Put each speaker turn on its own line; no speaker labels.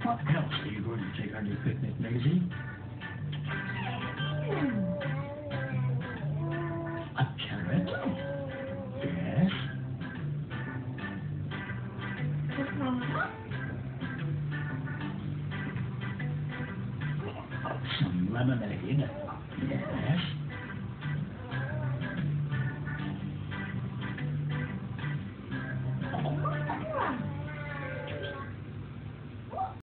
What else are you going to take on your picnic, Maisie? A carrot? Yes. Some lemonade? Yes.